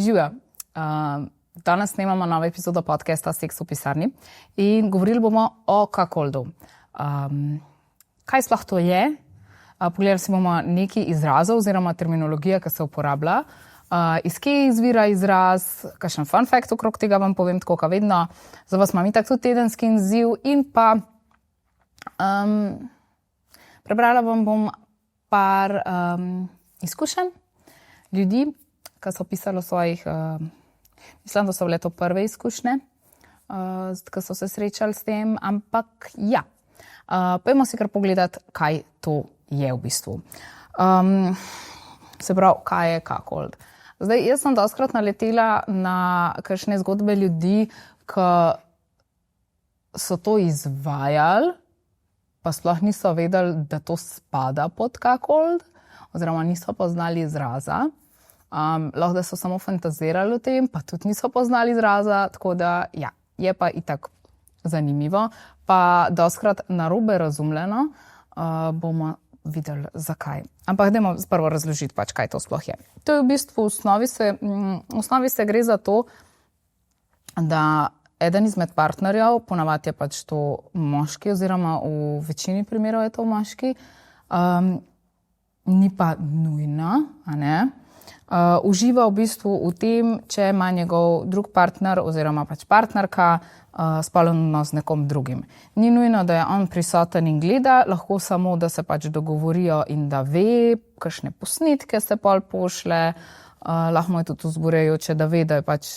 Živijo. Danes snemamo novo epizodo podcasta Seks v pisarni in govorili bomo o cuckoldu. Kaj sploh to je? Pogledali si bomo nekaj izrazov oziroma terminologija, ki se uporablja. Iz kje izvira izraz, kakšen fun fact okrog tega vam povem, tako kot vedno. Za vas imam itak tudi tedenski izziv in pa prebrala vam bom par izkušenj ljudi, ki so pisali o svojih, mislim, da so bile to prve izkušnje, ki so se srečali s tem, ampak ja. Pojdimo si kar pogledati, kaj to je v bistvu. Se pravi, kaj je cuckold. Zdaj, jaz sem dostikrat naletela na kakšne zgodbe ljudi, ki so to izvajali, pa sploh niso vedeli, da to spada pod cuckold, oziroma niso poznali izraza. Lahko da so samo fantazirali o tem, pa tudi niso poznali izraza, tako da ja, je pa itak zanimivo. Pa dostikrat narobe razumljeno, bomo videli, zakaj. Ampak dajmo prvo razložiti, kaj to sploh je. To je v bistvu, v osnovi se gre za to, da eden izmed partnerjev, ponavadi je pač to moški, oziroma v večini primerov je to moški, ni pa nujno, a ne? Uživa v bistvu v tem, če ima njegov drug partner oziroma pač partnerka spolni odnos z nekom drugim. Ni nujno, da je on prisoten in gleda, lahko samo, da se pač dogovorijo in da ve, kakšne posnetke se pol pošle, lahko je tudi vzburjajoče, da ve, da je pač,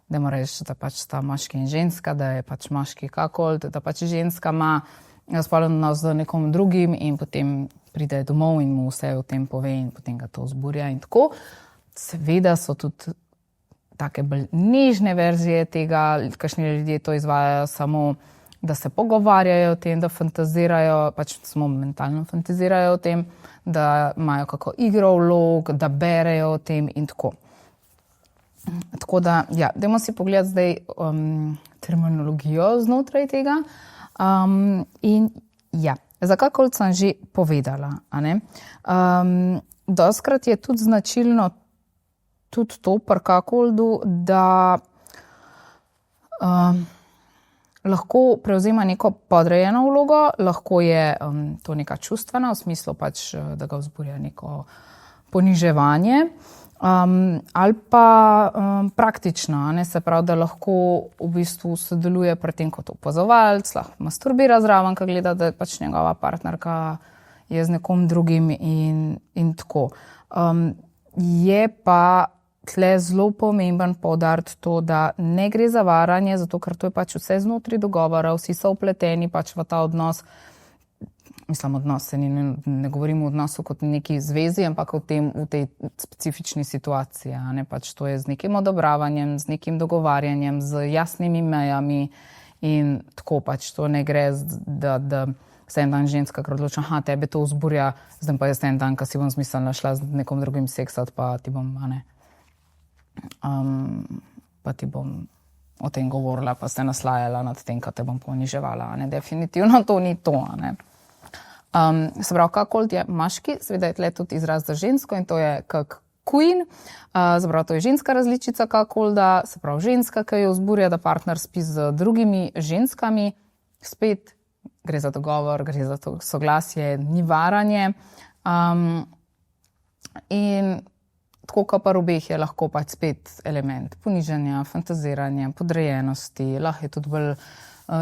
da mora reči, da pač sta moški in ženska, da je pač moški cuckold, da pač ženska ima spolni odnos z nekom drugim in potem pride domov in mu vse o tem pove in potem ga to vzburja in tako. Seveda so tudi take bolj nežne verzije tega, kakšni ljudje to izvajajo samo, da se pogovarjajo o tem, da fantazirajo, pač samo mentalno fantazirajo o tem, da imajo kako igro vlog, da berejo o tem in tako. Tako da, ja, dajmo si pogledati zdaj terminologijo znotraj tega. In ja, za cuckold sem že povedala, a ne? Dostikrat je tudi značilno tudi to pri cuckoldu, da lahko prevzema neko podrejeno vlogo, lahko je to neka čustvena, v smislu pač, da ga vzburja neko poniževanje, ali pa praktično, ne? Se pravi, da lahko v bistvu sodeluje pri tem kot opazovalec, lahko masturbira zraven, ko gleda, da pač njegova partnerka je z nekom drugim in tako. Je pa tle zelo pomemben poudariti to, da ne gre za varanje, zato ker to je pač vse znotraj dogovora, vsi so vpleteni pač v ta odnos. Mislim, odnos, ne govorim o odnosu kot neki zvezi, ampak v tej specifični situaciji. Ne? Pač to je z nekim odobravanjem, z nekim dogovarjanjem, z jasnimi mejami in tako pač to ne gre, da se en dan ženska odloča, tebe to vzburja, zdaj pa jaz en dan, ko si bom smiselno šla z nekom drugim seksati, pa ti bom, pa ti bom o tem govorila, pa se naslajala nad tem, ko te bom poniževala. Definitivno to ni to, ne. Se pravi, cuckold je moški, seveda je tle tudi izraz za žensko in to je cuck queen. Se pravi, to je ženska različica cuckolda, se pravi ženska, ki jo vzburja, da partner spi z drugimi ženskami. Spet gre za dogovor, gre za to soglasje, ni varanje. In tako kot pri obeh je lahko pač spet element ponižanja, fantaziranja, podrejenosti, lahko je tudi bolj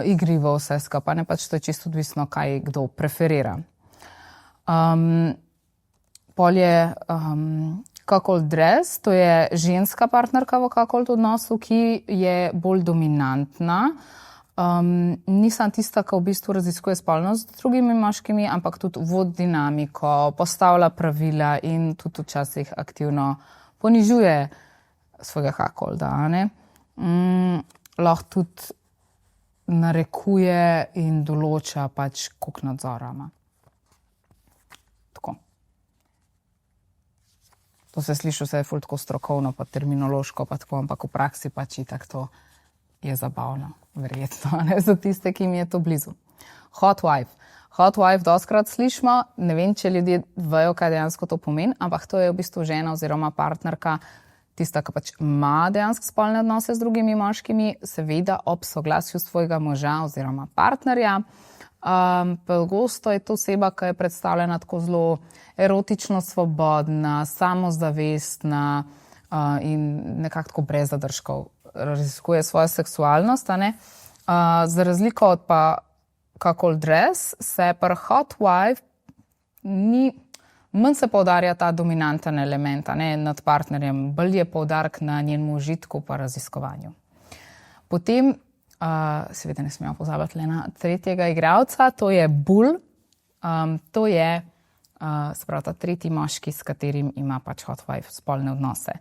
igrivo vse skupaj, ne, pač to je čisto odvisno, kaj kdo preferira. Pol je cuckold dress, to je ženska partnerka v cuckold odnosu, ki je bolj dominantna. Nisem tista, ki v bistvu raziskuje spolnost z drugimi moškimi, ampak tudi vodi dinamiko, postavlja pravila in tudi včasih aktivno ponižuje svojega cuckolda, ne. Lahko tudi narekuje in določa pač koliko nadzora ima. Tako. To se sliši vse ful tako strokovno, pa terminološko, pa tako, ampak v praksi pač itak to je zabavno, verjetno, ne, za tiste, ki mi je to blizu. Hot wife. Hot wife dostikrat slišimo, ne vem, če ljudje vejo, kaj dejansko to pomeni, ampak to je v bistvu žena oziroma partnerka, tista, ki pač ima dejansko spolne odnose z drugimi moškimi, seveda ob soglasju svojega moža oziroma partnerja. Pogosto je to oseba, ki je predstavljena tako zelo erotično svobodna, samozavestna in nekako tako brez zadržkov raziskuje svojo seksualnost. Za razliko od pa Cuckold Dress se pri Hot Wife manj se poudarja ta dominanten element nad partnerjem, bolj je poudarek na njenem užitku pa raziskovanju. Potem seveda ne smemo pozabiti le na tretjega igralca, to je Bull. To je se pravi ta tretji moški, s katerim ima pač Hot Wife spolne odnose.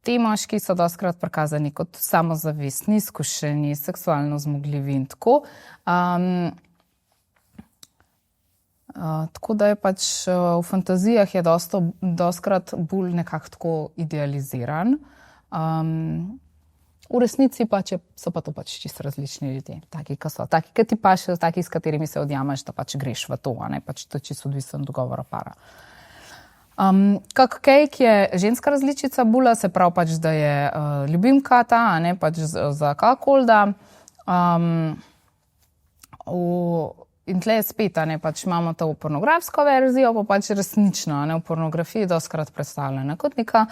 Ti moški so dostikrat prikazani kot samozavestni, izkušeni, seksualno zmogljivi in tako. Tako da je pač v fantazijah je dostikrat bolj nekako tako idealiziran. V resnici pa so pa to pač čisto različni ljudje, taki, ki so, taki, ki ti pašejo, taki, s katerimi se odjameš, da pač greš v to, pač to je čisto odvisen dogovora para. Cupcake je ženska različica Bulla, se pravi pač, da je ljubimka ta, pač za Cuckolda. In tle je spet, pač imamo to pornografsko verzijo, pa pač resnično, v pornografiji dostikrat predstavljena kot neka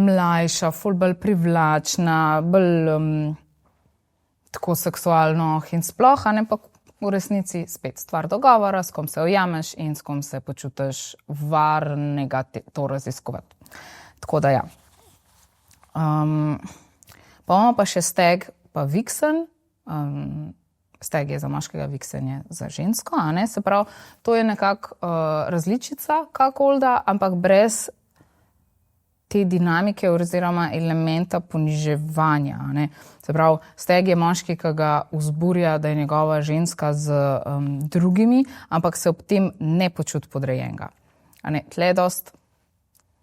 mlajša, ful bolj privlačna, bolj tako seksualno in sploh, pa v resnici spet stvar dogovora, s kom se ujameš in s kom se počutiš varnega to raziskovati. Tako da ja. Pa imamo pa še Stag pa Vixen. Stag je za moškega, Vixen je za žensko, se pravi, to je nekako različica Cuckolda, ampak brez te dinamike oziroma elementa poniževanja. Se pravi, Stag je moški, ki ga vzburja, da je njegova ženska z drugimi, ampak se ob tem ne počuti podrejenega. Tle dost,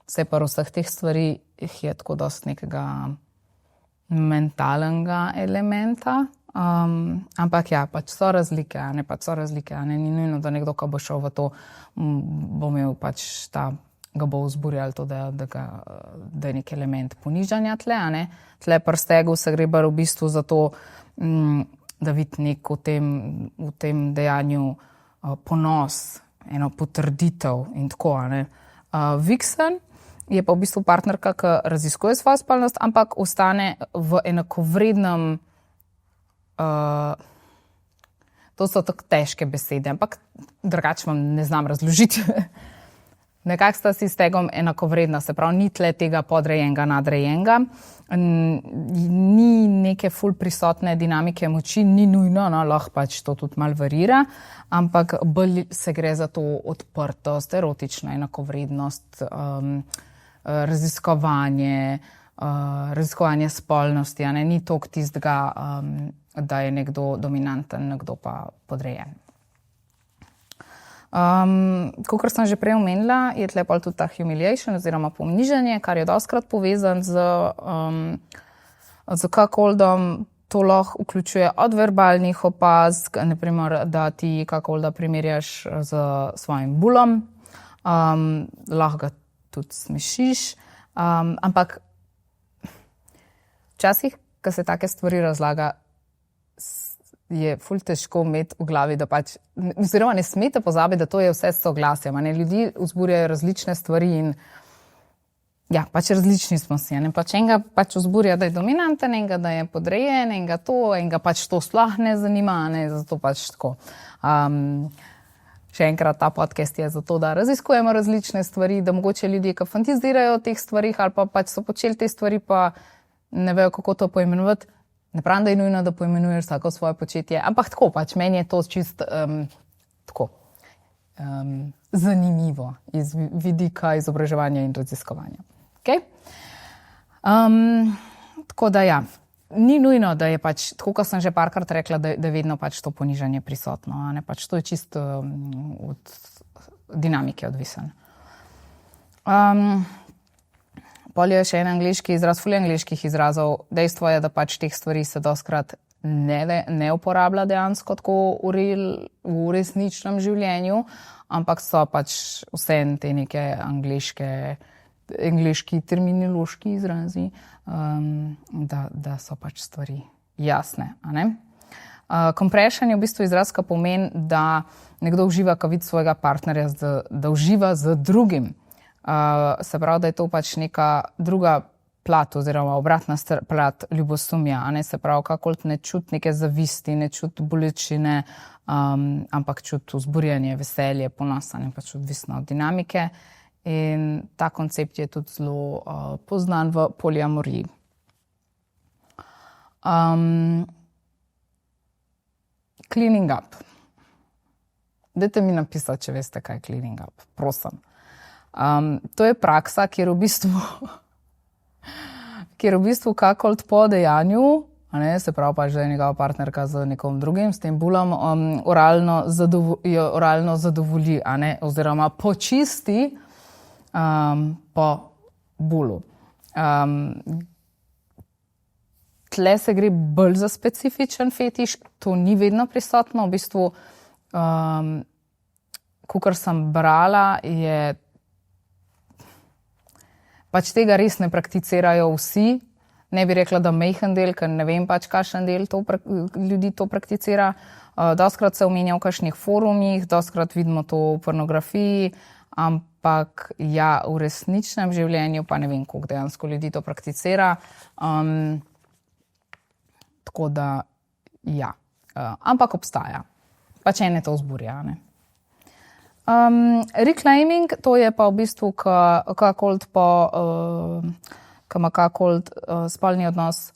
vse pa vseh teh stvari je tako dost nekega mentalnega elementa. Ampak ja, pač so razlike, ni nujno, da nekdo, ko bo šel v to, bo imel pač ga bo vzburjal to, da je nek element ponižanja tle, Tle pri Stagu se gre v bistvu za to, da vidi nek v tem dejanju ponos, eno potrditev in tako, Vixen je pa v bistvu partnerka, ki raziskuje svojo spolnost, ampak ostane v enakovrednem to so tako težke besede, ampak drugače vam ne znam razložiti. Nekako sta si s Stagom enakovredna, se pravi, ni tle tega podrejenega, nadrejenega, ni neke ful prisotne dinamike moči, ni nujno, lahko pač to tudi malo varira, ampak bolj se gre za to odprtost, erotično enakovrednost, raziskovanje spolnosti, ni toliko tistega, da je nekdo dominanten, nekdo pa podrejen. Kakor sem že prej omenila, je tle tudi ta humiliation oziroma ponižanje, kar je dostikrat povezan z Cuckoldom. To lahko vključuje od verbalnih opazk, naprimer, da ti Cuckolda primerjaš z svojim Bullom, lahko ga tudi smešiš, ampak včasih, ko se take stvari razlaga, je ful težko imeti v glavi, da pač, oziroma ne smete pozabiti, da to je vse s soglasjem. Ljudje vzburjajo različne stvari in ja, pač različni smo si. Pač enega pač vzburja, da je dominanten, enega, da je podrejen, enega pač to sploh ne zanima, zato pač tako. Še enkrat, ta podcast je zato, da raziskujemo različne stvari, da mogoče ljudje, ki fantazirajo o teh stvarih ali pa pač so počeli te stvari, pa ne vejo, kako to poimenovati. Ne pravim, da je nujno, da poimenuješ vsako svoje početje, ampak tako pač, meni je to čist zanimivo iz vidika izobraževanja in raziskovanja. Okay? Tako da ja, ni nujno, da je pač, tako kot sem že parkrat rekla, da je vedno pač to ponižanje prisotno, pač to je čisto od dinamike odvisen. Pol je še en angleški izraz, ful angleških izrazov. Dejstvo je, da pač teh stvari se dostikrat ne uporablja dejansko tako v resničnem življenju, ampak so pač vse te neke angleški terminološki izrazi, da so pač stvari jasne, a ne? Compression je v bistvu izraz, ki pomeni, da nekdo uživa, ko vidi svojega partnerja, da uživa z drugim. Se pravi, da je to pač neka druga plat oziroma obratna plat ljubosumja, a ne, se pravi, kakor ne čuti neke zavisti, ne čuti bolečine, ampak čuti vzburjanje, veselje, ponos, ne, pač odvisno od dinamike. In ta koncept je tudi zelo poznan v poliamoriji. Cleaning up. Dajte mi napisati, če veste, kaj je cleaning up. Prosim. To je praksa, kjer v bistvu kakor po dejanju, se pravi pač, da je njegova partnerka z nekom drugim, s tem bulom, oralno zadovolji, oziroma počisti po bulu. Tle se gre bolj za specifičen fetiš, to ni vedno prisotno, v bistvu, kakor sem brala, je pač tega res ne prakticirajo vsi. Ne bi rekla, da majhen del, ker ne vem pač, kakšen del ljudi to prakticira. Dostikrat se omenja v kakšnih forumih, dostikrat vidimo to v pornografiji, ampak ja, v resničnem življenju pa ne vem, koliko dejansko ljudi to prakticira. Tako da, ja. Ampak obstaja. Pač ene to vzburja, ne. Reclaiming, to je pa v bistvu, ko ima kakolt spolni odnos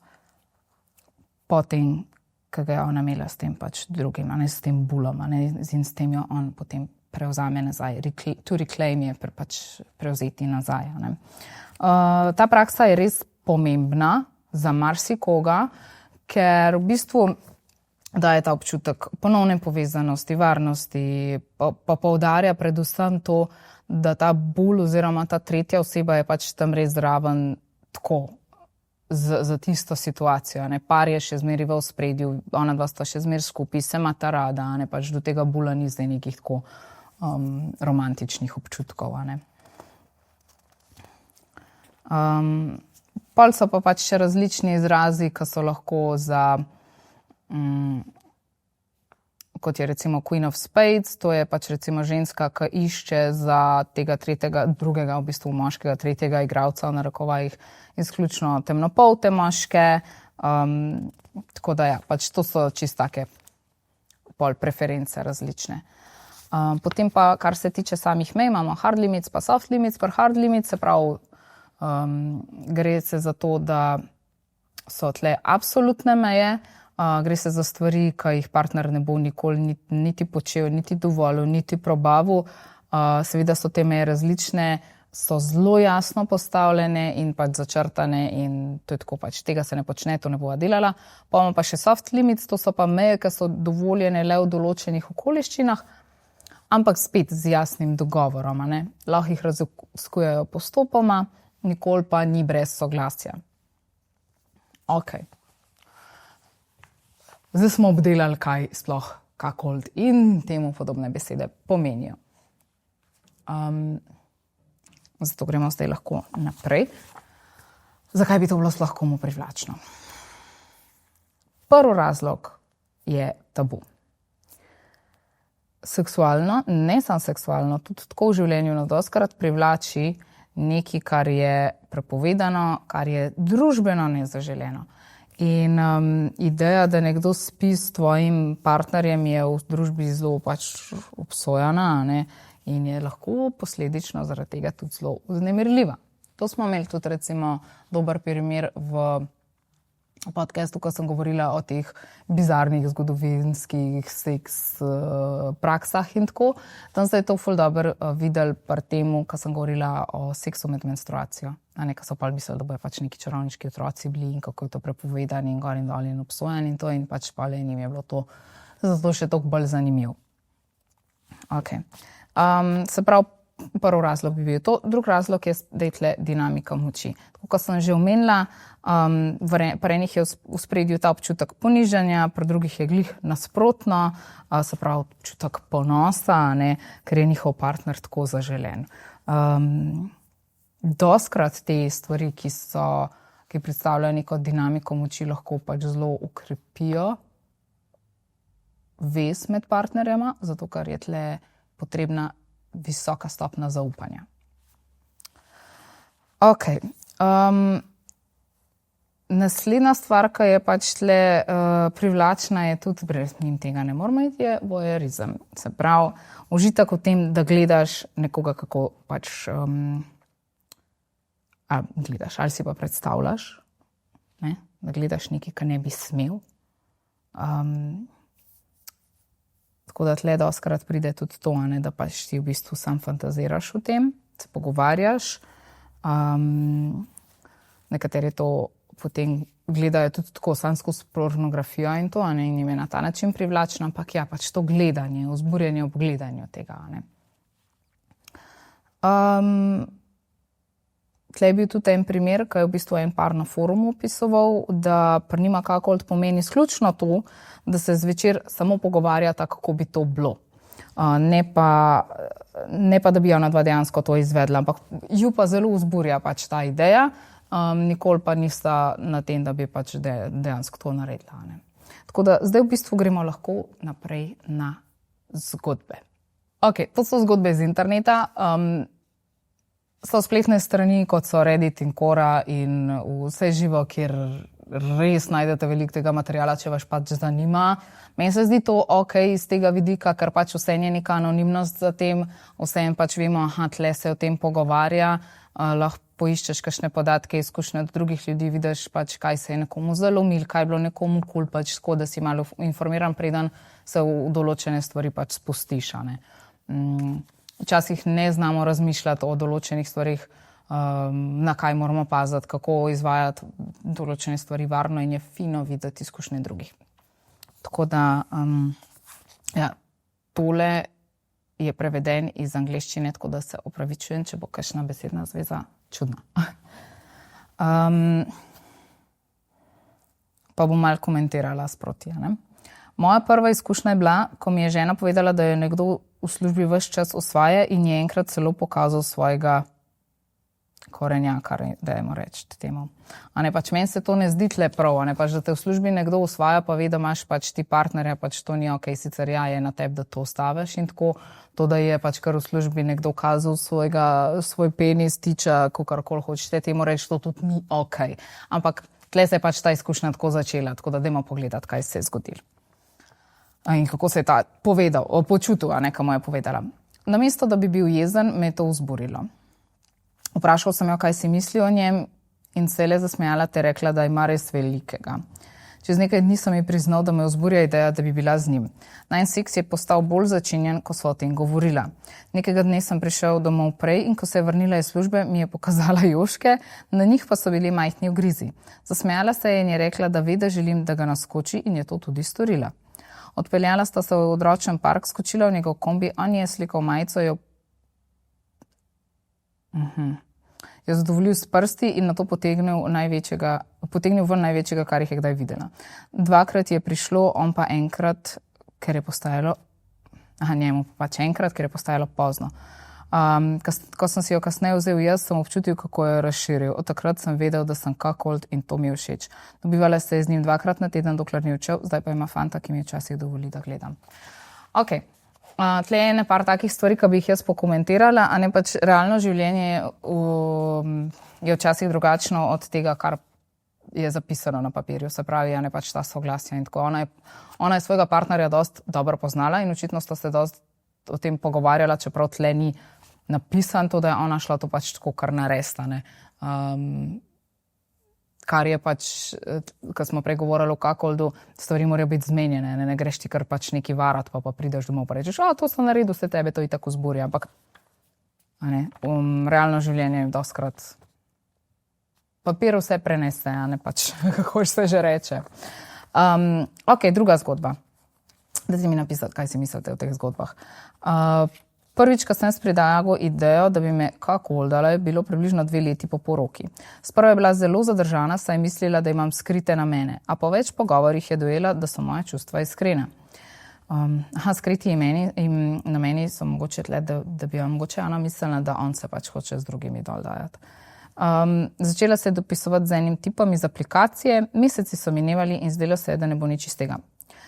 potem, ko ga je ona imela s tem pač drugim, s tem bulom, in s tem jo on potem prevzame nazaj. To reclaim je pač prevzeti nazaj. Ta praksa je res pomembna za marsikoga, ker v bistvu daje ta občutek ponovne povezanosti, varnosti, pa poudarja predvsem to, da ta bul oziroma ta tretja oseba je pač tam res zraven tako za tisto situacijo. Par je še zmeri v ospredju, ona dva sta še zmeri skupaj, se imata rada, pač do tega bula ni zdaj nekih tako romantičnih občutkov. Pol so pa pač še različni izrazi, ki so lahko za kot je recimo Queen of Spades, to je pač recimo ženska, ki išče za tega drugega, v bistvu moškega, tretjega igralca, v narekovajih, izključno temnopolte moške. Tako da ja, pač to so čisto take pol preference različne. Potem pa, kar se tiče samih mej, imamo hard limits pa soft limits. Pri hard limits se pravi, gre se za to, da so tle absolutne meje, gre se za stvari, ki jih partner ne bo nikoli niti počel, niti dovolil, niti probavil. Seveda so te meje različne, so zelo jasno postavljene in pač začrtane in to je tako pač, tega se ne počne, to ne bova delala. Pa imamo pa še soft limits, to so pa meje, ki so dovoljene le v določenih okoliščinah, ampak spet z jasnim dogovorom, Lahko jih raziskujejo postopoma, nikoli pa ni brez soglasja. Okej. Zdaj smo obdelali, kaj sploh kakold in temu podobne besede pomenijo. Zato gremo zdaj lahko naprej. Zakaj bi to bilo sploh komu privlačno? Prvi razlog je tabu. Seksualno, ne samo seksualno, tudi tako v življenju dostikrat privlači nekaj, kar je prepovedano, kar je družbeno nezaželeno. In ideja, da nekdo spi s tvojim partnerjem, je v družbi zelo pač obsojana, in je lahko posledično zaradi tega tudi zelo vznemirljiva. To smo imeli tudi recimo dober primer v podcastu, ko sem govorila o teh bizarnih zgodovinskih seks praksah in tako. Tam ste to ful dobro videli pri temu, ko sem govorila o seksu med menstruacijo. Ko so pa mislili, da bojo pač neki čarovniški otroci bili in kako je to prepovedano in gor in dol in obsojeno in to in pač pa le njim je bilo to zato še toliko bolj zanimivo. Se pravi, prvi razlog bi bil to. Drugi razlog je, da je tle dinamika moči. Tako kot sem že omenila, pri enih je v spredju ta občutek ponižanja, pri drugih je glih nasprotno, se pravi občutek ponosa, ne, ker je njihov partner tako zaželen. Doskrat te stvari, ki predstavljajo neko dinamiko moči, lahko pač zelo ukrepijo vez med partnerjema, zato ker je tle potrebna visoka stopnja zaupanja. Ok. Naslednja stvar, ki je pač tle privlačna, je tudi, brez njim tega ne moramo iti, je voyeurizem. Se pravi, užitek v tem, da gledaš nekoga, kako pač gledaš, ali si pa predstavljaš, ne? Da gledaš nekaj, kar ne bi smel. Tako da tle doskrat pride tudi to, ne, da pač ti v bistvu sam fantaziraš o tem, se pogovarjaš. Nekateri to potem gledajo tudi tako sam skozi pornografijo in to, ne, in jim je na ta način privlačno, ampak ja, pač to gledanje, vzburjanje ob gledanju tega, ne. Tle je bil tudi en primer, ki je v bistvu en par na forumu opisoval, da pri njima kakolt pomeni izključno to, da se zvečer samo pogovarjata, kako bi to bilo. Ne pa, da bi ona dva dejansko to izvedla, ampak ju pa zelo vzburja pač ta ideja, nikoli pa nista na tem, da bi pač dejansko to naredila, ne. Tako da zdaj v bistvu gremo lahko naprej na zgodbe. Ok, to so zgodbe iz interneta. So spletne strani, kot so Reddit in Quora in vse živo, kjer res najdete veliko tega materiala, če vas pač zanima. Meni se zdi to ok iz tega vidika, ker pač vse je neka anonimnost za tem, vse pač vemo, tle se o tem pogovarja, lahko poiščeš kakšne podatke, izkušnje od drugih ljudi, vidiš pač, kaj se je nekomu zalomil, kaj je bilo nekomu kul, pač tako, da si malo informiran, preden se v določene stvari pač spustiš, ne. Včasih ne znamo razmišljati o določenih stvarih, na kaj moramo paziti, kako izvajati določene stvari varno in je fino videti izkušnje drugih. Tako da, ja, tole je preveden iz angleščine, tako da se opravičujem, če bo kakšna besedna zveza čudna. Pa bom malo komentirala sproti, ne. Moja prva izkušnja je bila, ko mi je žena povedala, da jo nekdo v službi ves čas osvaja in je enkrat celo pokazal svojega korenjaka, dajmo reči temu. A ne, pač meni se to ne zdi tle prav, a ne, pač da te v službi nekdo osvaja, pa ve, da imaš pač ti partnerja, pač to ni ok, sicer ja, je na tebi, da to ostaviš in tako, to, da je pač kar v službi nekdo kazal svoj penis, tiča, kakorkoli hočete temu reči, to tudi ni ok. Ampak tle se je pač ta izkušnja tako začela, tako da dajmo pogledati, kaj se je zgodilo. In kako se je ta počutil, a ne, kaj mu je povedala. Namesto, da bi bil jezen, me je to vzburilo. Vprašal sem jo, kaj si misli o njem in se je le zasmejala ter rekla, da ima res velikega. Čez nekaj dni sem ji priznal, da me vzburja ideja, da bi bila z njim. Najin seks je postal bolj začinjen, ko sva o tem govorila. Nekega dne sem prišel domov prej in ko se je vrnila iz službe, mi je pokazala joške, na njih pa so bili majhni ugrizi. Zasmejala se je in je rekla, da ve, da želim, da ga naskoči in je to tudi storila. Odpeljala sta se v odročen park, skočila v njegov kombi, on je slikal majico, jo zadovoljil s prsti in nato potegnil ven največjega, kar jih je kdaj videla. Dvakrat je prišlo, on pa enkrat, ker je postajalo, njemu pa pač enkrat, ker je postajalo pozno. Ko sem si jo kasneje vzel jaz, sem občutil, kako jo je razširil. Od takrat sem vedel, da sem kakold in to mi je všeč. Dobivala se je z njim 2-krat na teden, dokler ni odšel, zdaj pa ima fanta, ki mi včasih dovoli, da gledam. Ok, tle je ene par takih stvari, ki bi jih jaz pokomentirala, a ne pač realno življenje je včasih drugačno od tega, kar je zapisano na papirju, se pravi, a ne pač ta soglasja in tako. Ona je svojega partnerja dosti dobro poznala in očitno sta se dosti o tem pogovarjala, čeprav tle ni napisan to, da je ona šla to pač tako kar naresta, ne. Kar je pač, ko smo prej govorili o kakoldu, stvari morajo biti zmenjene, ne greš ti kar pač neki varat, pa prideš domov pa rečeš, to sem naredil, se tebe to itak vzburja, ampak ne, realno življenje je dostkrat papir vse prenese, a ne pač, kako se že reče. Ok, druga zgodba. Dajte mi napisati, kaj si mislite o teh zgodbah. Prvič, ko sem spredajal idejo, da bi me cuckoldala, je bilo približno 2 leti po poroki. Sprva je bila zelo zadržana, saj je mislila, da imam skrite namene, a po več pogovorih je dojela, da so moje čustva iskrena. Skriti nameni so mogoče tle, da bi vam mogoče Ana mislila, da on se pač hoče z drugimi dol dajati. Začela se je dopisovati z enim tipom iz aplikacije, meseci so minevali in zdelo se je, da ne bo nič iz tega.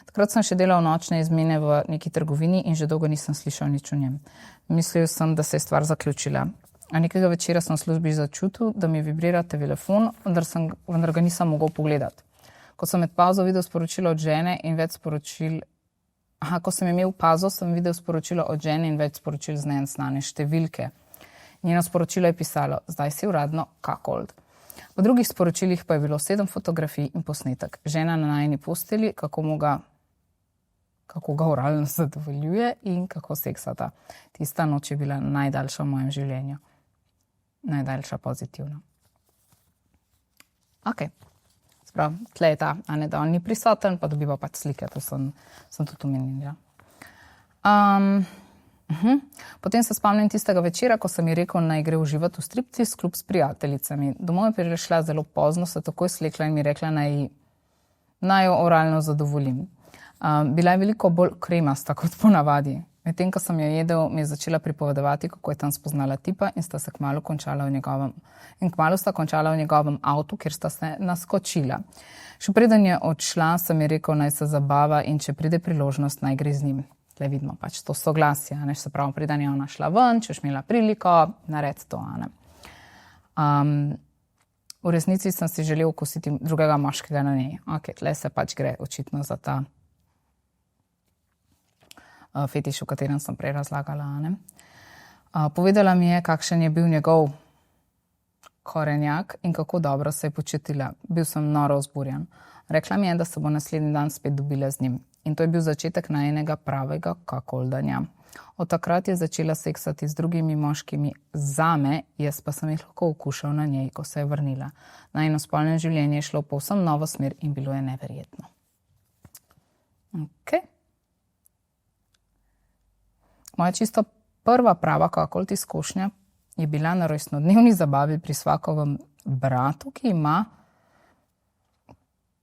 Takrat sem še delal nočne izmene v neki trgovini in že dolgo nisem slišal nič o njem. Mislil sem, da se je stvar zaključila. A nekega večera sem v službi začutil, da mi vibrira telefon, vendar ga nisem mogel pogledati. Ko sem med pauzo videl sporočilo od žene in več sporočil, ko sem imel pauzo, sem videl sporočilo od žene in več sporočil z neznane številke. Njeno sporočilo je pisalo, zdaj si uradno cuckold. V drugih sporočilih pa je bilo 7 fotografij in posnetek. Žena na najini posteli, kako ga oralno zadovoljuje in kako seksata. Tista noč je bila najdaljša v mojem življenju. Najdaljša pozitivno. Ok. Sprav, tle je ta, da on ni prisoten, pa dobiva pač slike. To sem tudi omenila. Potem se spomnim tistega večera, ko sem ji rekel, naj gre uživati v striptiz klub s prijateljicami. Domov je prišla zelo pozno, se takoj slekla in mi rekla, naj jo oralno zadovoljim. Bila je veliko bolj kremasta kot ponavadi. Medtem, ko sem jo jedel, mi je začela pripovedovati, kako je tam spoznala tipa in kmalu sta končala v njegovem avtu, kjer sta se naskočila. Še preden je odšla, sem ji rekel, naj se zabava in če pride priložnost, naj gre z njim. Tle vidimo pač to soglasje, se pravi, preden je ona šla ven, če boš imela priliko, nared to. V resnici sem si želel okusiti drugega moškega na njej. Ok, tle se pač gre očitno za ta fetiš, o katerem sem prej razlagala. Povedala mi je, kakšen je bil njegov korenjak in kako dobro se je počutila. Bil sem noro vzburjen. Rekla mi je, da se bo naslednji dan spet dobila z njim. In to je bil začetek najinega pravega cuckoldanja. Od takrat je začela seksati z drugimi moškimi zame, jaz pa sem jih lahko okušal na njej, ko se je vrnila. Najino spolno življenje je šlo povsem novo smer in bilo je neverjetno. Ok. Moja čisto prva prava cuckold izkušnja je bila na rojstnodnevni zabavi pri svakovem bratu, ki ima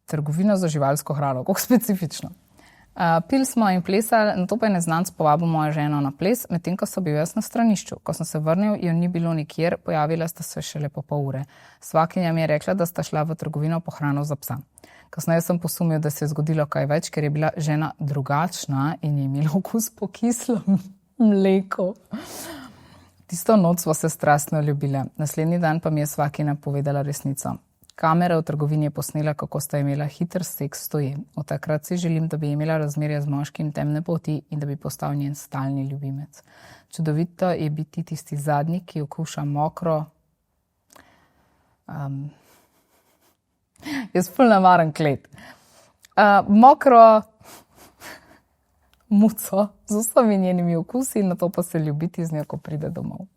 trgovino za živalsko hrano. Kako specifično. Pili smo in plesali, nato pa je neznanec povabil mojo ženo na ples, medtem ko so bil jaz na stranišču. Ko sem se vrnil, jo ni bilo nikjer, pojavila sta se šele po pol ure. Svakinja mi je rekla, da sta šla v trgovino po hrano za psa. Kasneje sem posumil, da se je zgodilo kaj več, ker je bila žena drugačna in je imela okus po kislem mleku. Tisto noč sva se strastno ljubila. Naslednji dan pa mi je svakinja povedala resnico. Kamera v trgovini je posnela, kako sta imela hiter seks stoje. Od takrat si želim, da bi imela razmerje z moškim temne poti in da bi postal njen stalni ljubimec. Čudovito je biti tisti zadnji, ki okuša mokro. Jaz ful navaram klet. Mokro muco z vsemi njenimi okusi in nato pa se ljubiti z njo, ko pride domov.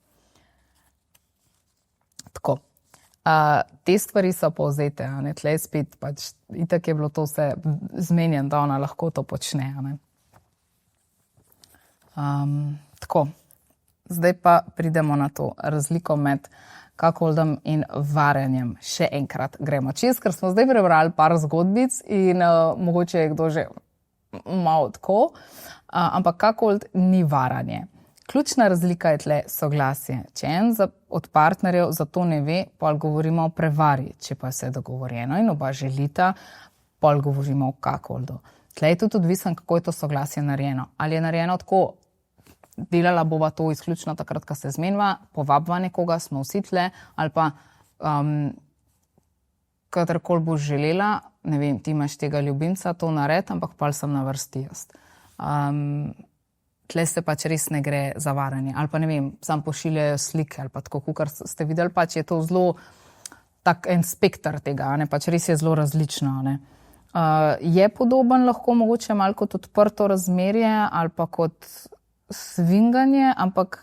Tako. Te stvari so povzete, tle spet pač itak je bilo to vse zmenjeno, da ona lahko to počne. Tako. Zdaj pa pridemo na to razliko med cuckoldom in varanjem. Še enkrat gremo čez, ker smo zdaj prebrali par zgodbic in mogoče je kdo že malo tako, ampak cuckold ni varanje. Ključna razlika je tle soglasje. Če en od partnerjev za to ne ve, pol govorimo o prevari. Če pa se je dogovorjeno in oba želita, pol govorimo o cuckoldu. Tle je tudi odvisen, kako je to soglasje narejeno. Ali je narejeno tako, delala bova to izključno takrat, ko se zmenva, povabva nekoga, smo vsi tle, ali pa katerkoli boš želela, ne vem, ti imaš tega ljubimca, to nared, ampak pol sem na vrsti jaz. Tle se pač res ne gre za varanje. Ali pa ne vem, sam pošiljajo slike ali pa tako, kar ste videli, pač je to zelo tak en spektr tega, pač res je zelo različno. Je podoben lahko mogoče malo kot odprto razmerje ali pa kot svinganje, ampak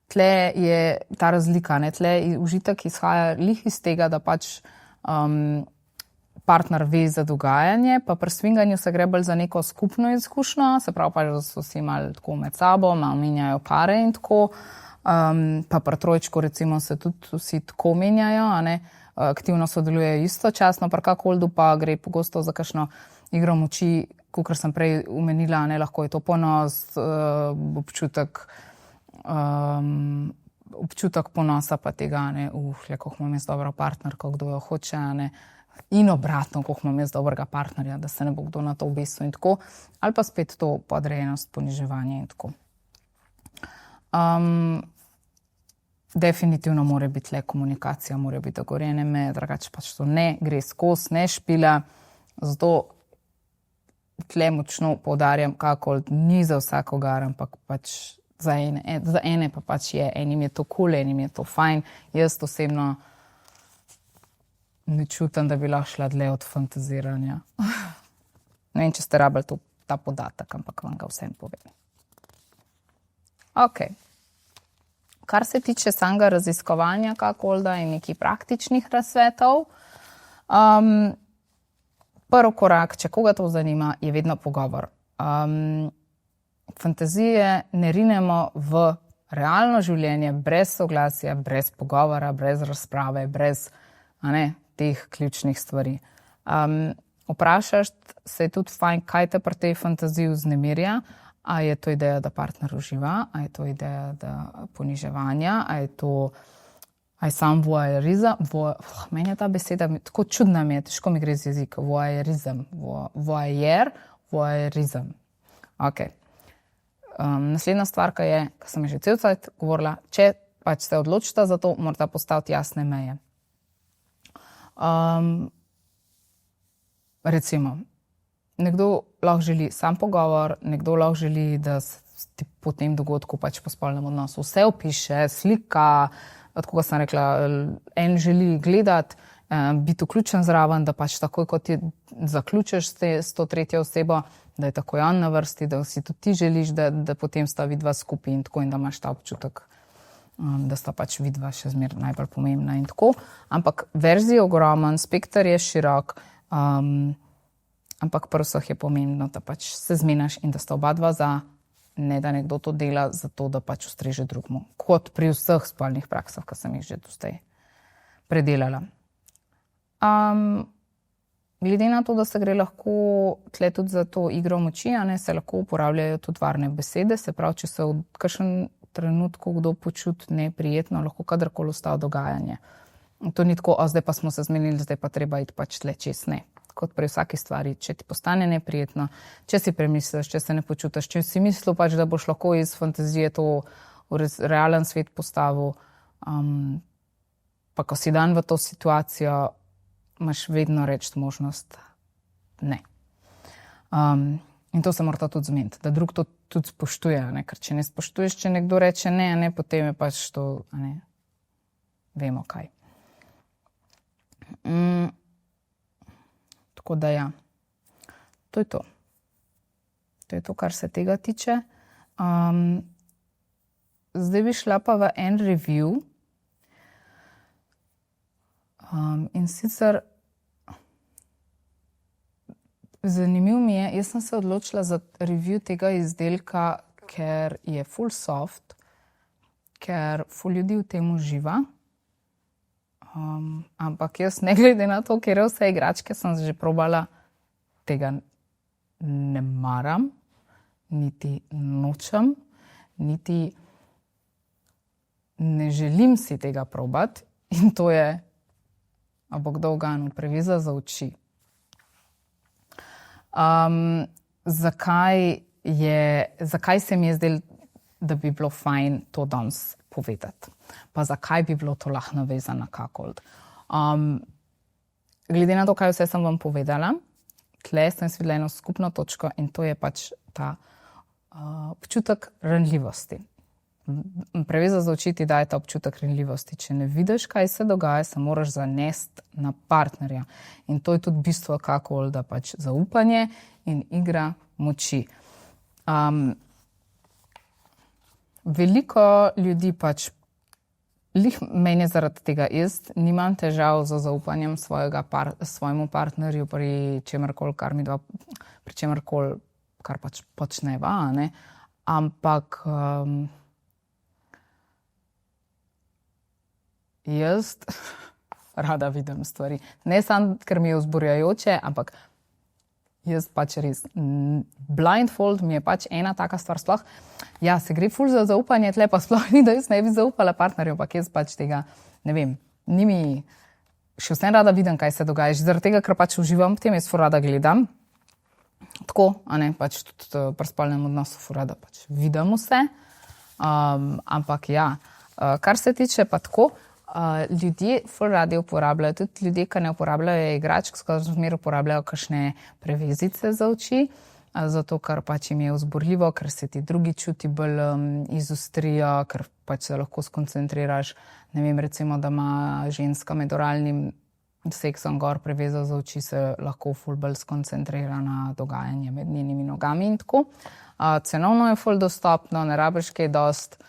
tle je ta razlika, tle užitek izhaja lih iz tega, da pač partner ve za dogajanje, pa pri swinganju se gre bolj za neko skupno izkušnjo, se pravi pa, da so vsi malo tako med sabo, malo menjajo pare in tako. Pa pri trojčku recimo se tudi vsi tako menjajo, a ne, aktivno sodelujejo istočasno, pri kakoldu pa gre pogosto za kakšno igro moči, kakor sem prej omenila, ne, lahko je to ponos, občutek ponosa pa tega, ne, kako imam jaz dobro partnerko, kdo jo hoče, ne, in obratno, kako imam jaz dobrega partnerja, da se ne bo kdo na to obesil in tako, ali pa spet to podrejenost, poniževanje in tako. Definitivno mora biti le komunikacija, mora biti dogovorjene meje, drugače pač to ne gre skozi, ne špila, zato tle močno poudarjam, kako ni za vsakogar, ampak pač za ene pa pač je, enim je to cool, enim je to fajn. Jaz osebno ne čutim, da bi lahko šla dlje od fantaziranja. Ne vem, če ste rabili ta podatek, ampak vam ga vsem povem. Ok. Kar se tiče samega raziskovanja kakolda in nekih praktičnih razsvetov, prvi korak, če koga to zanima, je vedno pogovor. Fantazije ne rinemo v realno življenje brez soglasja, brez pogovora, brez razprave, brez teh ključnih stvari. Vprašaš se je tudi fajn, kaj te pri tej fantaziji vznemirja, a je to ideja, da partner uživa, a je to ideja poniževanja, a je to sam voajerizem. Meni je ta beseda tako čudna, težko mi gre z jezika. Voajerizem. Voajerizem. Ok. Naslednja stvar, ki sem že cel cajt govorila, če pač se odločite za to, morate postaviti jasne meje. Recimo, nekdo lahko želi sam pogovor, nekdo lahko želi, da se po tem dogodku pač po spolnem odnosu vse opiše, slika, tako kot sem rekla, en želi gledati, biti vključen zraven, da pač takoj, kot ti zaključiš s to tretjo osebo, da je takoj on na vrsti, da si tudi ti želiš, da potem sta vidva skupaj in tako in da imaš ta občutek, da sta pač vidva še zmeraj najbolj pomembna in tako. Ampak verzij je ogromen, spekter je širok, ampak pri vseh je pomembno, da pač se zmenaš in da sta oba dva za, ne da nekdo to dela zato, da pač ustreže drugmu. Kot pri vseh spolnih praksah, ki sem jih že doslej predelala. Glede na to, da se gre lahko tle tudi za to igro moči, se lahko uporabljajo tudi varne besede, se pravi, če se v kakšen trenutku kdo počuti neprijetno, lahko kadarkoli ustavi dogajanje. To ni tako, zdaj pa smo se zmenili, zdaj pa treba iti pač tle čez, ne. Kot pri vsaki stvari, če ti postane neprijetno, če si premisliš, če se ne počutiš, če si mislil pač, da boš lahko iz fantazije to v realen svet postavil, pa ko si dan v to situacijo, imaš vedno reči možnost ne. In to se mora tudi zmeniti, da drug to tudi spoštuje, ne? Ker če ne spoštuješ, če nekdo reče ne, potem je pač to, vemo kaj. Tako da ja, to je to. To je to, kar se tega tiče. Zdaj bi šla pa v en review. In sicer zanimiv mi je, jaz sem se odločila za review tega izdelka, ker je full soft, ker full ljudi v tem uživa. Ampak jaz ne glede na to, ker vse igračke sem že probala, tega ne maram, niti nočem, niti ne želim si tega probati in to je Bog dolganu, previza za oči. Zakaj se mi je zdelo, da bi bilo fajn to danes povedati? Pa zakaj bi bilo to lahko navezano na kakold? Glede na to, kaj vse sem vam povedala, tle sem svedla eno skupno točko in to je pač ta občutek ranljivosti. Preveza za oči ti daje ta občutek ranljivosti. Če ne vidiš, kaj se dogaja, se moraš zanesti na partnerja. In to je tudi bistvo kakolda, pač zaupanje in igra moči. Veliko ljudi pač Meni je zaradi tega nimam težav z zaupanjem svojemu partnerju pri čemerkoli, kar pač počneva, ne? Ampak jaz rada vidim stvari. Ne samo, ker mi je vzburjajoče, ampak jaz pač res. Blindfold mi je pač ena taka stvar sploh. Ja, se gre ful za zaupanje, tle pa sploh ni, da jaz ne bi zaupala partnerju, ampak jaz pač tega, ne vem, še vsem rada vidim, kaj se dogaja. Zaradi tega, ker pač uživam v tem, jaz ful rada gledam. Tako, a ne, pač tudi pri spolnem odnosu ful rada pač vidim vse. Ampak ja, kar se tiče pa tako, ljudje ful radi uporabljajo, tudi ljudje, ki ne uporabljajo igračk, skozi zmer uporabljajo kakšne prevezice za oči, zato ker pač jim je vzburljivo, ker se ti drugi čuti bolj izostrijo, ker pač se lahko skoncentriraš. Ne vem, recimo, da ima ženska med oralnim seksom gor prevezo za oči, se lahko ful bolj skoncentrira na dogajanje med njenimi nogami in tako. Cenovno je ful dostopno, ne rabiš kaj dost.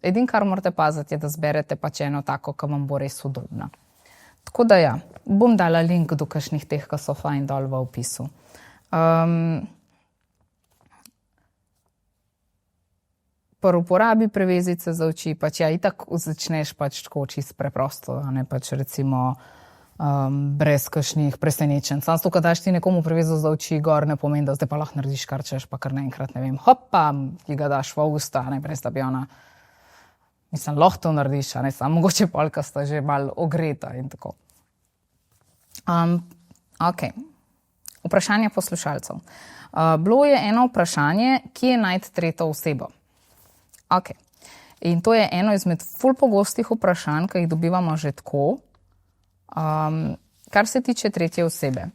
Edin, kar morate paziti, je, da zberete pač eno tako, ki vam bo res udobna. Tako da ja, bom dala link do kakšnih teh, ki so fajn dol v opisu. Pri uporabi prevezice za oči, pač ja, itak začneš pač tako čisto preprosto, a ne pač recimo brez kakšnih presenečenj. Samo to, kad daš ti nekomu prevezo za oči gor, ne pomeni, da zdaj pa lahko narediš kar češ, pa kar naenkrat, ne vem, hopa, ki ga daš v usta, ne, brez da bi ona, mislim, lahko to narediš, a ne, samo mogoče polka sta že malo ogreta in tako. Ok. Vprašanje poslušalcev. Bilo je eno vprašanje, kje je najti tretjo osebo? Ok. In to je eno izmed ful pogostih vprašanj, ki jih dobivamo že tako. Kar se tiče tretje osebe.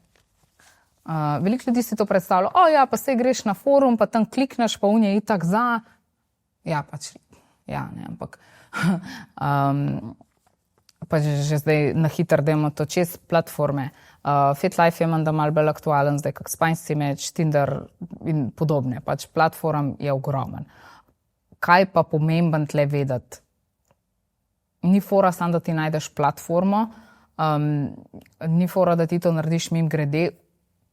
Veliko ljudi si to predstavlja, ja, pa se greš na forum, pa tam klikneš, pa unje itak za. Ja, pač, ja, ne, ampak pač že zdaj na hitro dajmo to čez platforme. FetLife je menda malo bolj aktualen, zdaj kak Spicy Match, Tinder in podobne. Pač platform je ogromen. Kaj pa pomemben tle vedeti? Ni fora samo, da ti najdeš platformo, ni fora, da ti to narediš mimogrede,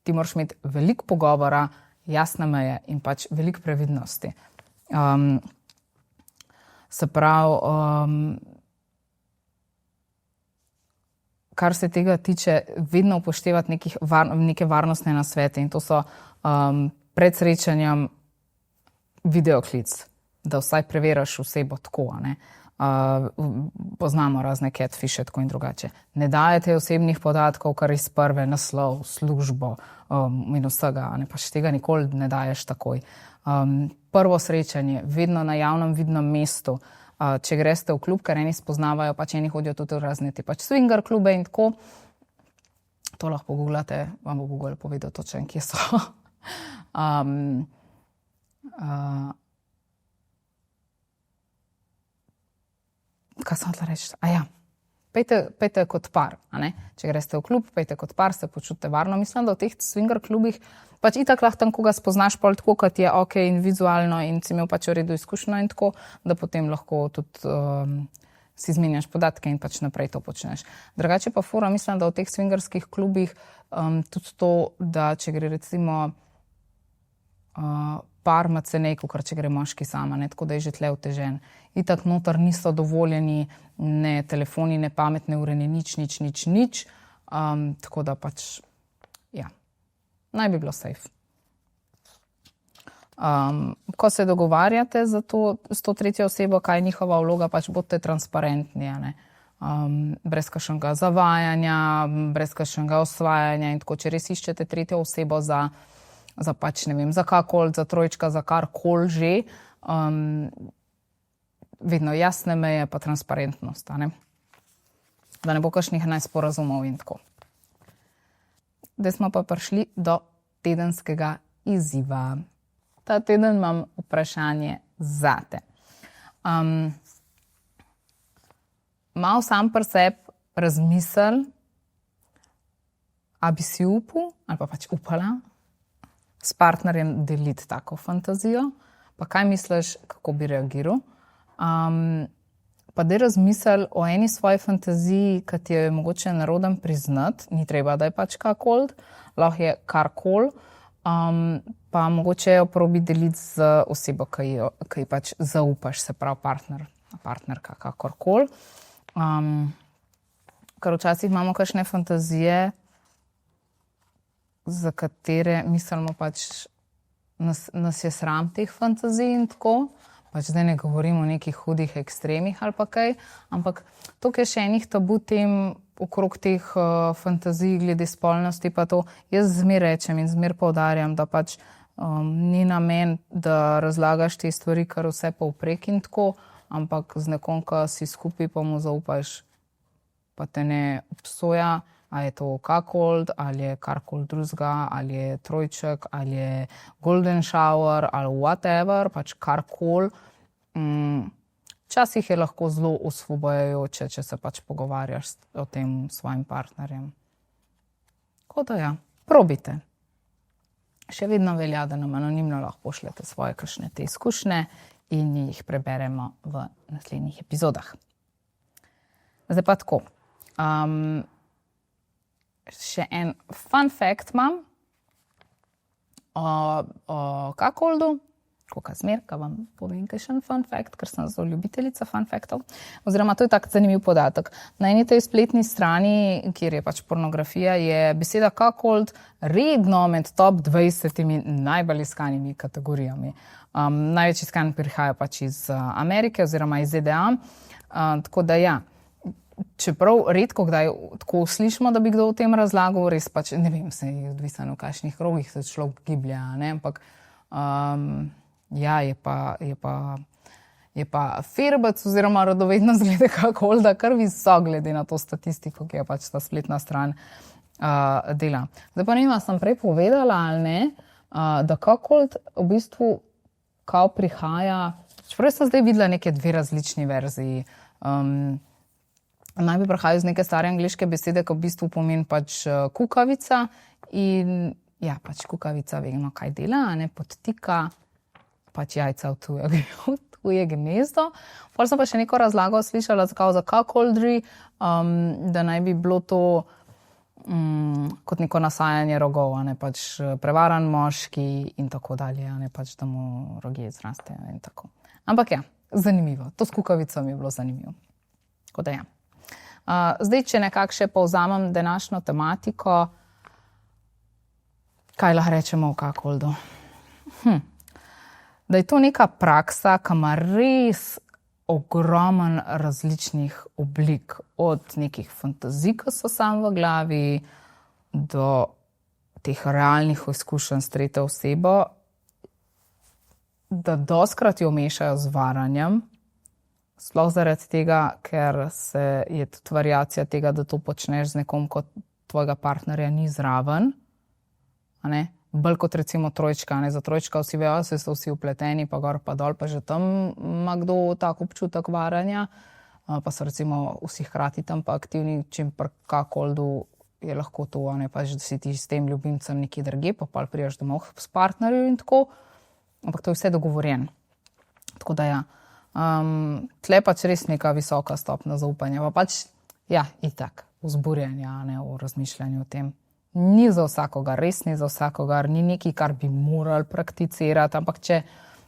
ti moraš imeti veliko pogovora, jasne meje in pač veliko previdnosti. Se pravi, kar se tega tiče, vedno upoštevati neke varnostne nasvete in to so pred srečanjem videoklic, da vsaj preveriš osebo tako, a ne. Poznamo razne catfishe tako in drugače. Ne dajete osebnih podatkov, kar iz prve, naslov, službo in vsega, ne, pač tega nikoli ne daješ takoj. Prvo srečanje, vedno na javnem vidnem mestu, če greste v klub, ker eni spoznavajo, pač eni hodijo tudi v razne te pač swinger klube in tako, to lahko googlate, vam bo Google povedal točno, kje so. Kaj sem hotela reči? Pejte kot par, a ne? Če greste v klub, pejte kot par, se počutite varno. Mislim, da v teh swinger klubih pač itak lahko tam koga spoznaš pol tako, kot je ok in vizualno in si imel pač v redu izkušnjo in tako, da potem lahko tudi si izmenjaš podatke in pač naprej to počneš. Drugače pa fora, mislim, da v teh swingerskih klubih tudi to, da če gre recimo par ima cenej, kakor če gre moški sama, ne, tako da je že tle otežen. Itak noter niso dovoljeni ne telefoni, ne pametne ure, ne nič. Tako da pač, ja, naj bi bilo safe. Ko se dogovarjate s to tretjo osebo, kaj je njihova vloga, pač bodite transparentni, a ne. Brez kakšnega zavajanja, brez kakšnega osvajanja in tako, če res iščete tretjo osebo za pač, ne vem, za kakol, za trojčka, za karkoli že, vedno jasne meje pa transparentnost, a ne? Da ne bo kakšnih nesporazumov in tako. Zdaj smo pa prišli do tedenskega izziva. Ta teden imam vprašanje zate. Mal sam pri sebi razmisel, a bi si upal, ali pa pač upala, s partnerjem deliti tako fantazijo, pa kaj misliš, kako bi reagiral? pa da razmisli o eni svoji fantaziji, ki ti je mogoče naroden priznati, ni treba, da je pač kakold, lahko je karkoli, pa mogoče jo probi deliti z osebo, ki ji pač zaupaš, se pravi partnerka, kakorkoli. Ker včasih imamo kakšne fantazije, za katere mislimo pač, nas je sram teh fantazij in tako. Pač zdaj ne govorimo o nekih hudih ekstremih ali pa kaj, ampak tukaj je še enih tabu tem okrog teh fantazij glede spolnosti, pa to jaz zmer rečem in zmer poudarjam, da pač ni namen, da razlagaš te stvari, kar vse povprek in tako, ampak z nekom, ki si skupaj, pa mu zaupaš, pa te ne obsoja, a je to kakold, ali je karkoli drugega, ali je trojček, ali je golden shower, ali whatever, pač karkoli. Včasih je lahko zelo osvobajajoče, če se pač pogovarjaš o tem s svojim partnerjem. Tako da ja, probite. Še vedno velja, da nam anonimno lahko pošljete svoje kakšne te izkušnje in jih preberemo v naslednjih epizodah. Zdaj pa tako. Še en fun fact imam o kakoldu, koliko zmer, ka vam povem kakšen fun fact, ker sem zelo ljubiteljica fun factov. Oziroma, to je tak zanimiv podatek. Na eni tej spletni strani, kjer je pač pornografija, je beseda kakold redno med top 20 najbolj iskanimi kategorijami. Največ iskanj prihaja pač iz Amerike oziroma iz ZDA. Tako da ja, čeprav redko kdaj tako slišimo, da bi kdo o tem razlagal, res pač, ne vem, se je odvisno v kakšnih krogih se človek giblja, ne, ampak ja, je pa firbec oziroma radovednost glede kakolda kar visok glede na to statistiko, ki je pač ta spletna stran dela. Zdaj pa nema, sem prej povedala ali ne, da kakold v bistvu kao prihaja, čeprav sem zdaj videla neke dve različni verziji. Najbolj prihajajo iz neke stare angleške besede, ki v bistvu pomeni pač kukavica in ja, pač kukavica vemo, kaj dela, ne, podtika pač jajca v tuje gnezdo. Potem sem pa še neko razlago slišala za cuckoldry, da naj bi bilo to kot neko nasajanje rogov, ne, pač prevaran moški in tako dalje, ne, pač da mu roge zrastejo in tako. Ampak ja, zanimivo. To s kukavico mi je bilo zanimivo. Tako da ja. Zdaj, če nekako še povzamem današnjo tematiko, kaj lahko rečemo o kakoldu? Da je to neka praksa, ki ima res ogromen različnih oblik, od nekih fantazij, ki so sam v glavi, do teh realnih izkušenj s tretjo osebo, da dostikrat jo mešajo z varanjem, sploh zaradi tega, ker je tudi variacija tega, da to počneš z nekom, kot tvojega partnerja ni zraven. Bolj kot recimo trojčka. Za trojčka vsi vejo, se so vsi upleteni, pa gor pa dol, pa že tam ima kdo tak občutek varanja. Pa so recimo vsi hkrati tam pa aktivni, čim pri kakoldu je lahko to, pač da si ti s tem ljubimcem nekje drugje, pa pol prideš domov s partnerjem in tako. Ampak to je vse dogovorjen. Tako da ja. Tle pač res neka visoka stopnja zaupanja, pa pač, ja, itak, vzburjanja, ne, v razmišljanju o tem. Ni za vsakogar, res ni za vsakogar, ni nekaj, kar bi morali prakticirati, ampak če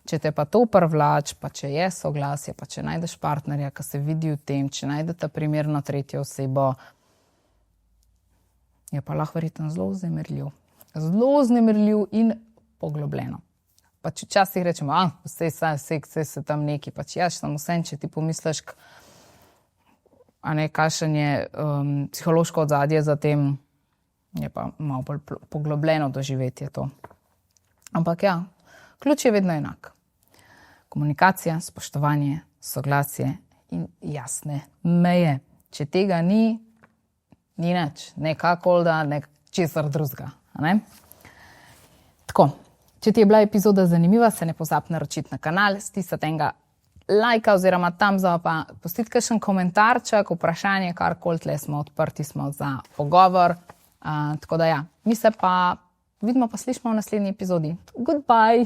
te pa to privlači, pa če je soglasje, pa če najdeš partnerja, ki se vidi v tem, če najdete primerno tretjo osebo, je pa lahko verjetno zelo vznemirljiv. Zelo vznemirljiv in poglobljeno. Pač včasih rečemo, vse se tam neki, pač jaš samo vsem, če ti pomisliš, kakšen je psihološko odzadje za tem, je pa malo bolj poglobljeno doživetje to. Ampak ja, ključ je vedno enak. Komunikacija, spoštovanje, soglasje in jasne meje. Če tega ni nič, ne kakolda, ne česar drugega. Tako. Če ti je bila epizoda zanimiva, se ne pozabi naročiti na kanal, stisniti enega lajka oziroma thumbs up, pustiti kakšen komentarček, vprašanje, karkoli, tle smo odprti za pogovor. Tako da ja, mi se pa vidimo pa slišimo v naslednji epizodi. Goodbye!